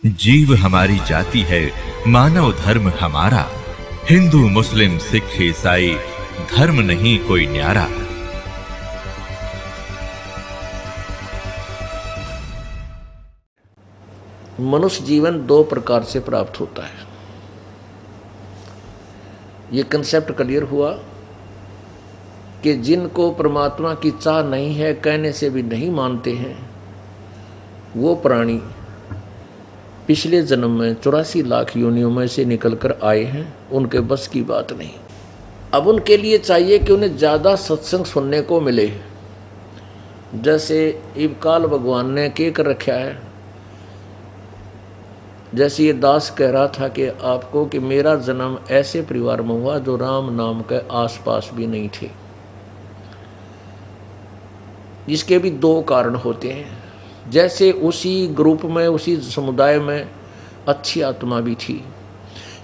जीव हमारी जाति है, मानव धर्म हमारा। हिंदू मुस्लिम सिख ईसाई धर्म नहीं कोई न्यारा। मनुष्य जीवन दो प्रकार से प्राप्त होता है। ये कंसेप्ट क्लियर हुआ कि जिनको परमात्मा की चाह नहीं है, कहने से भी नहीं मानते हैं, वो प्राणी पिछले जन्म में 84 लाख योनियों में से निकलकर आए हैं। उनके बस की बात नहीं। अब उनके लिए चाहिए कि उन्हें ज़्यादा सत्संग सुनने को मिले। जैसे इबकाल भगवान ने के कर रखा है, जैसे ये दास कह रहा था कि आपको कि मेरा जन्म ऐसे परिवार में हुआ जो राम नाम के आसपास भी नहीं थे। इसके भी दो कारण होते हैं। जैसे उसी ग्रुप में, उसी समुदाय में अच्छी आत्मा भी थी,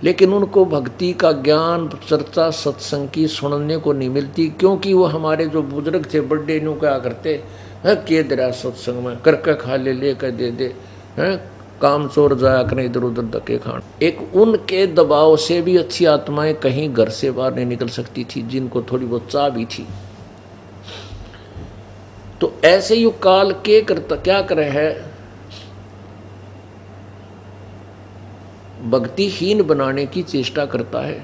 लेकिन उनको भक्ति का ज्ञान, चर्चा, सत्संग की सुनने को नहीं मिलती, क्योंकि वो हमारे जो बुजुर्ग थे बड़े न्यू क्या करते हैं, के दरा सत्संग में करके खा ले कर दे दे हैं, काम चोर जाया करें इधर उधर धक्के खान। एक उनके दबाव से भी अच्छी आत्माएं कहीं घर से बाहर नहीं निकल सकती थी, जिनको थोड़ी बहुत चाह भी थी। तो ऐसे युग काल के करता क्या करे है, भक्तिहीन बनाने की चेष्टा करता है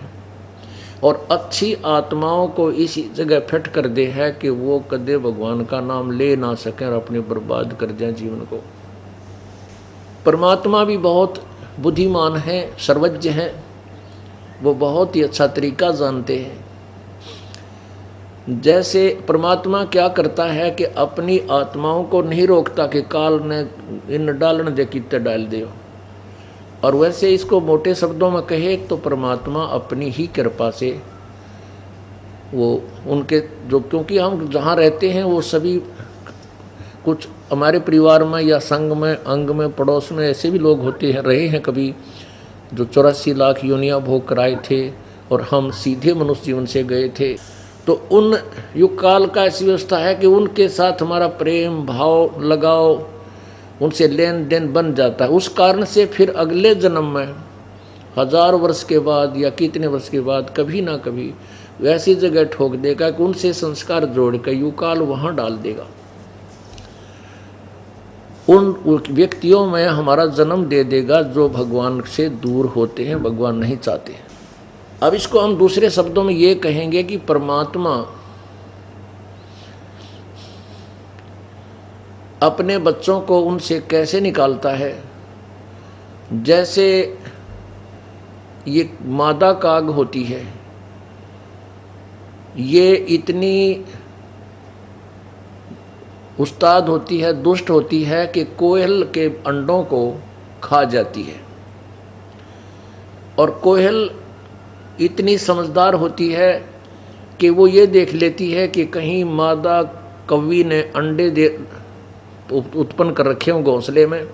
और अच्छी आत्माओं को इसी जगह फिट कर दे है कि वो कदे भगवान का नाम ले ना सकें और अपने बर्बाद कर दें जीवन को। परमात्मा भी बहुत बुद्धिमान है, सर्वज्ञ है, वो बहुत ही अच्छा तरीका जानते हैं। जैसे परमात्मा क्या करता है कि अपनी आत्माओं को नहीं रोकता कि काल ने इन डालन दे कितने डाल दे, और वैसे इसको मोटे शब्दों में कहे तो परमात्मा अपनी ही कृपा से वो उनके जो, क्योंकि हम जहाँ रहते हैं वो सभी कुछ हमारे परिवार में या संग में, अंग में, पड़ोस में ऐसे भी लोग होते हैं, रहे हैं कभी, जो 84 लाख योनियाँ भोग कर आए थे और हम सीधे मनुष्य जीवन से गए थे। तो उन युग काल का ऐसी व्यवस्था है कि उनके साथ हमारा प्रेम भाव, लगाव, उनसे लेन देन बन जाता है। उस कारण से फिर अगले जन्म में 1000 वर्ष के बाद या कितने वर्ष के बाद कभी ना कभी वैसी जगह ठोक देगा कि उनसे संस्कार जोड़ कर युग काल वहाँ डाल देगा। उन व्यक्तियों में हमारा जन्म दे देगा जो भगवान से दूर होते हैं, भगवान नहीं चाहते हैं। अब इसको हम दूसरे शब्दों में ये कहेंगे कि परमात्मा अपने बच्चों को उनसे कैसे निकालता है। जैसे ये मादा काग होती है, ये इतनी उस्ताद होती है, दुष्ट होती है कि कोयल के अंडों को खा जाती है, और कोयल इतनी समझदार होती है कि वो ये देख लेती है कि कहीं मादा कौवी ने अंडे दे उत्पन्न कर रखे हों घोंसले में,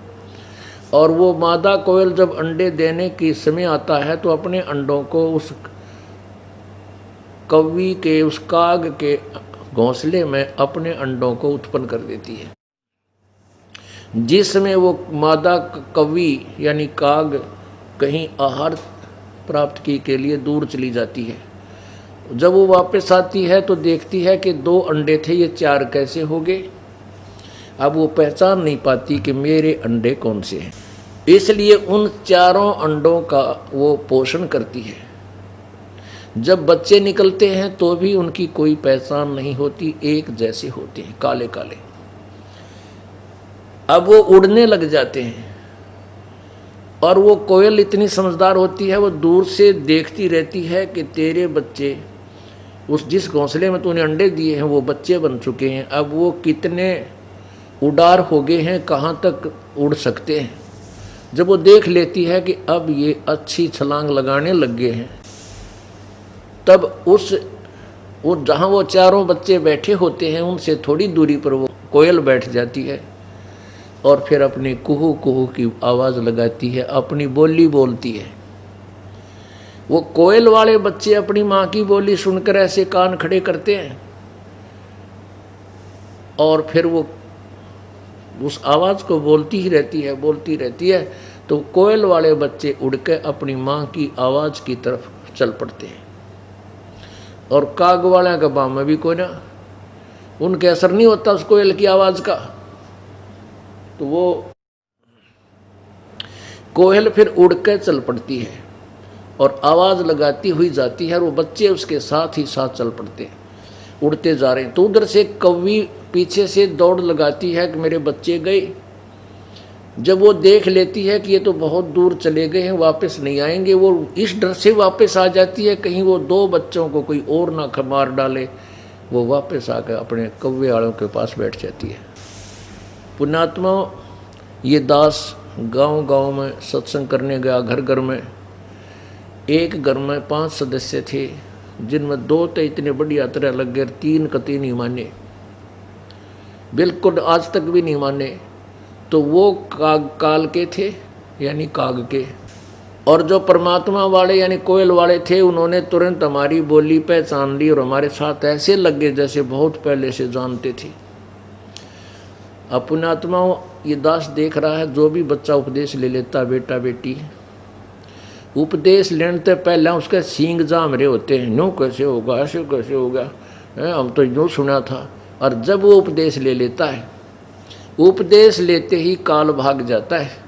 और वो मादा कोयल जब अंडे देने की समय आता है तो अपने अंडों को उस कौवी के, उस काग के घोंसले में अपने अंडों को उत्पन्न कर देती है। जिसमें वो मादा कौवी यानी काग कहीं आहार प्राप्त की के लिए दूर चली जाती है। जब वो वापस आती है तो देखती है कि 2 अंडे थे, ये 4 कैसे हो गए। अब वो पहचान नहीं पाती कि मेरे अंडे कौन से हैं, इसलिए उन 4 अंडों का वो पोषण करती है। जब बच्चे निकलते हैं तो भी उनकी कोई पहचान नहीं होती, एक जैसे होते हैं, काले काले। अब वो उड़ने लग जाते हैं, और वो कोयल इतनी समझदार होती है, वो दूर से देखती रहती है कि तेरे बच्चे उस जिस घोंसले में तूने अंडे दिए हैं वो बच्चे बन चुके हैं, अब वो कितने उड़ार हो गए हैं, कहाँ तक उड़ सकते हैं। जब वो देख लेती है कि अब ये अच्छी छलांग लगाने लग गए हैं, तब वो जहाँ वो 4 बच्चे बैठे होते हैं उनसे थोड़ी दूरी पर वो कोयल बैठ जाती है और फिर अपनी कुहू कुहू की आवाज़ लगाती है, अपनी बोली बोलती है। वो कोयल वाले बच्चे अपनी माँ की बोली सुनकर ऐसे कान खड़े करते हैं और फिर वो उस आवाज़ को बोलती ही रहती है, बोलती रहती है। तो कोयल वाले बच्चे उड़ के अपनी माँ की आवाज़ की तरफ चल पड़ते हैं। और काग वाले का बाम में भी कोई ना, उनके असर नहीं होता उस कोयल की आवाज़ का। तो वो कोयल फिर उड़ के चल पड़ती है और आवाज़ लगाती हुई जाती है, और वो बच्चे उसके साथ ही साथ चल पड़ते हैं, उड़ते जा रहे हैं। तो उधर से कौवी पीछे से दौड़ लगाती है कि मेरे बच्चे गए। जब वो देख लेती है कि ये तो बहुत दूर चले गए हैं, वापस नहीं आएंगे, वो इस डर से वापस आ जाती है कहीं वो 2 बच्चों को कोई और ना मार डाले। वो वापस आकर अपने कौवे वालों के पास बैठ जाती है। पुण्यात्मा, ये दास गांव-गांव में सत्संग करने गया, घर घर में। एक घर में 5 सदस्य थे, जिनमें 2 तो इतने बढ़िया तरह लग गए, 3 कतई नहीं माने, बिल्कुल आज तक भी नहीं माने। तो वो काल के थे, यानी काग के। और जो परमात्मा वाले यानी कोयल वाले थे, उन्होंने तुरंत हमारी बोली पहचान ली और हमारे साथ ऐसे लगे जैसे बहुत पहले से जानते थे। पुण्यात्मा, ये दास देख रहा है, जो भी बच्चा उपदेश ले लेता, बेटा बेटी, उपदेश लेने से पहले उसके सींग जाम रहे होते हैं, यूँ कैसे होगा, ऐसे कैसे होगा, हम तो यूँ सुना था। और जब वो उपदेश ले लेता है, उपदेश लेते ही काल भाग जाता है।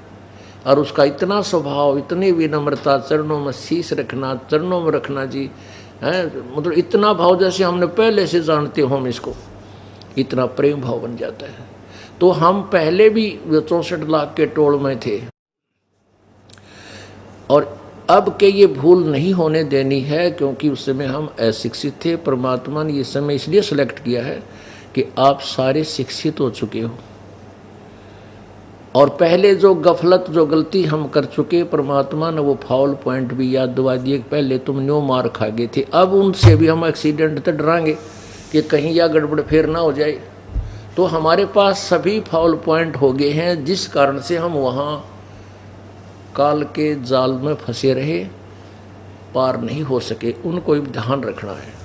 और उसका इतना स्वभाव, इतनी विनम्रता, चरणों में शीश रखना, चरणों में रखना जी, मतलब इतना भाव जैसे हमने पहले से जानते हो हम इसको, इतना प्रेम भाव बन जाता है। तो हम पहले भी 64 लाख के टोल में थे, और अब के ये भूल नहीं होने देनी है, क्योंकि उस समय हम अशिक्षित थे। परमात्मा ने ये समय इसलिए सेलेक्ट किया है कि आप सारे शिक्षित हो चुके हो, और पहले जो गफलत, जो गलती हम कर चुके, परमात्मा ने वो फाउल पॉइंट भी याद दिवा दिए। पहले तुम न्यो मार खा गए थे, अब उनसे भी हम एक्सीडेंट तो डरांगे कि कहीं या गड़बड़ फेर ना हो जाए। तो हमारे पास सभी फाउल पॉइंट हो गए हैं, जिस कारण से हम वहाँ काल के जाल में फंसे रहे, पार नहीं हो सके। उनको भी ध्यान रखना है।